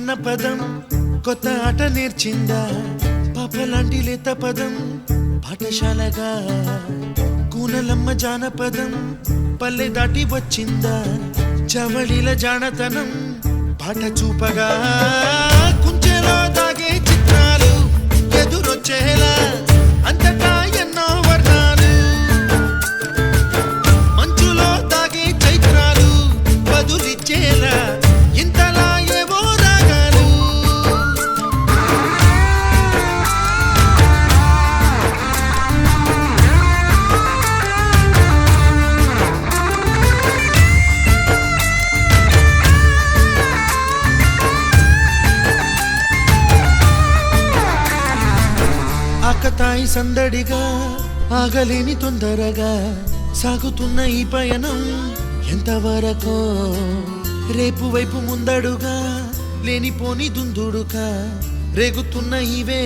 అన్న పదం కొత్త ఆట నేర్చిందా పాపలాంటి లేత పదం పాఠశాలగా కూనలమ్మ జానపదం పల్లె దాటి వచ్చిందా చవళిల జానతనం పాట చూపగా కుంచెలో దాగే చిత్రాలు ఎదురొచ్చేలా అంతటా ఎన్నో వర్ణాలు మంచులో దాగే చైత్రాలు బదులిచ్చేలా ఇంతలా ఏవో రాగాలు ఆకతాయి సందడిగా ఆగలేని తొందరగా సాగుతున్న ఈ పయనం ఎంతవరకో రేపు వైపు ముందడుగా లేనిపోని దుందుడుగా రేగుతున్న ఇవే